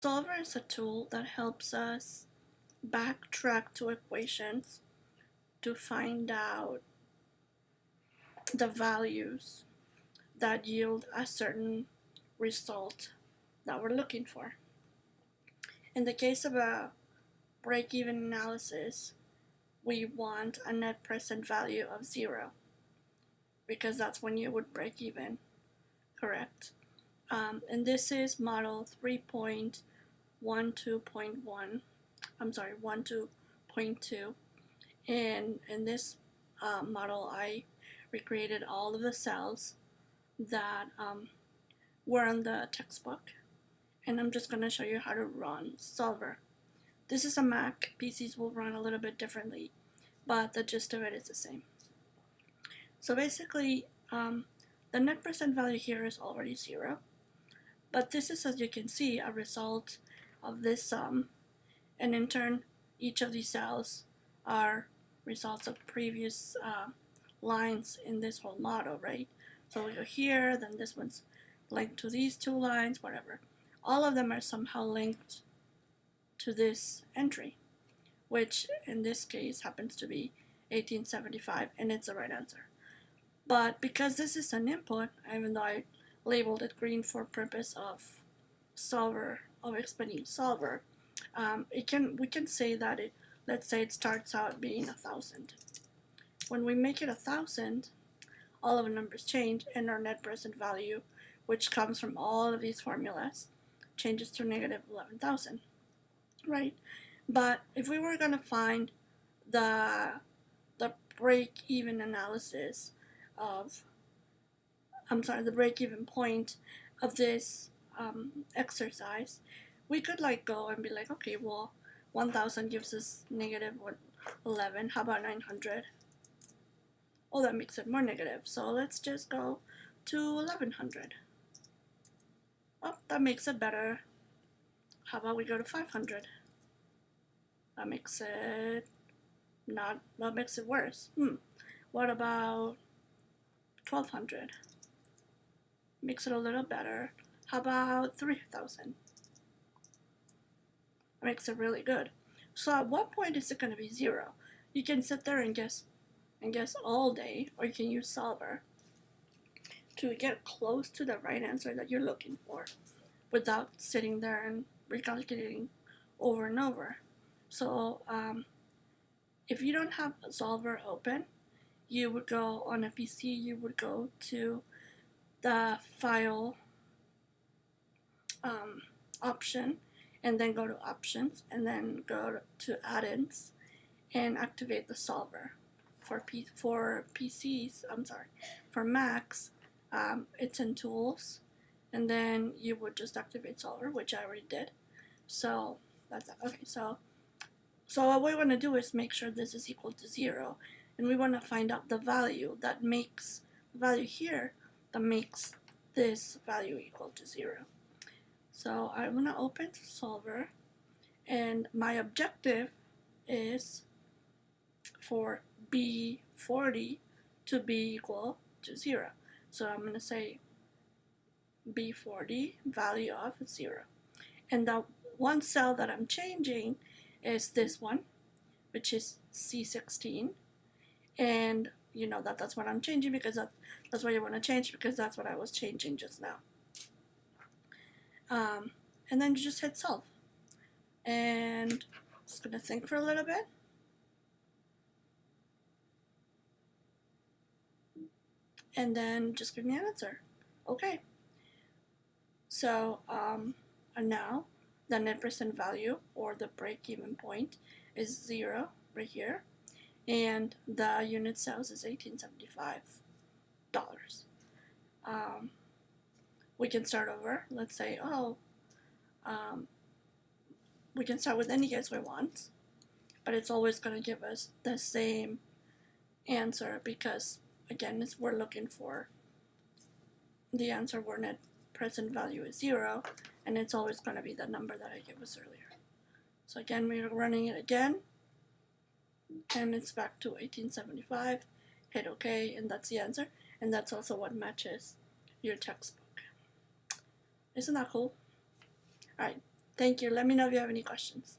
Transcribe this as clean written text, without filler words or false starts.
Solver is a tool that helps us backtrack to equations to find out the values that yield a certain result that we're looking for. In the case of a break-even analysis, we want a net present value of 0 because that's when you would break even, correct? And this is model 3.12.1. I'm sorry, 12.2. And in this model, I recreated all of the cells that were on the textbook. And I'm just going to show you how to run Solver. This is a Mac. PCs will run a little bit differently, but the gist of it is the same. So basically, the net present value here is already 0. But this is, as you can see, a result of this sum. And in turn, each of these cells are results of previous lines in this whole model, right? So we go here, then this one's linked to these two lines, whatever. All of them are somehow linked to this entry, which in this case happens to be 1875, and it's the right answer. But because this is an input, even though I labeled it green for purpose of solver, of explaining solver, we can say that let's say it starts out being 1,000. When we make it 1,000, all of the numbers change, and our net present value, which comes from all of these formulas, changes to negative 11,000, right? But if we were going to find the break-even analysis of, the break-even point of this exercise, we could go and be like, okay, well, 1,000 gives us negative 11. How about 900? Oh, that makes it more negative. So let's just go to 1,100. Oh, that makes it better. How about we go to 500? That makes it that makes it worse. What about 1,200? Makes it a little better. How about 3,000? That makes it really good. So at what point is it going to be 0? You can sit there and guess all day, or you can use Solver to get close to the right answer that you're looking for without sitting there and recalculating over and over. So if you don't have Solver open, you would go on a PC, you would go to the file option, and then go to options, and then go to add-ins and activate the Solver. For PCs, for Macs, it's in tools, and then you would just activate Solver, which I already did. So that's okay. So what we want to do is make sure this is equal to 0, and we want to find out the value that makes the value here that makes this value equal to 0. So I'm going to open Solver, and my objective is for B40 to be equal to 0. So I'm going to say B40 value of 0. And the one cell that I'm changing is this one, which is C16. And you know that's what I'm changing because that's what you want to change, because that's what I was changing just now. And then you just hit solve. And it's going to think for a little bit. And then just give me an answer. Okay. So and now the net present value, or the break-even point, is 0 right here, and the unit sales is $18.75. We can start over. Let's say, we can start with any guess we want, but it's always going to give us the same answer because, again, we're looking for the answer where net present value is 0, and it's always going to be the number that I gave us earlier. So again, we're running it again, and it's back to 1875. Hit OK, and that's the answer, and that's also what matches your textbook. Isn't that cool? Alright, Thank you. Let me know if you have any questions.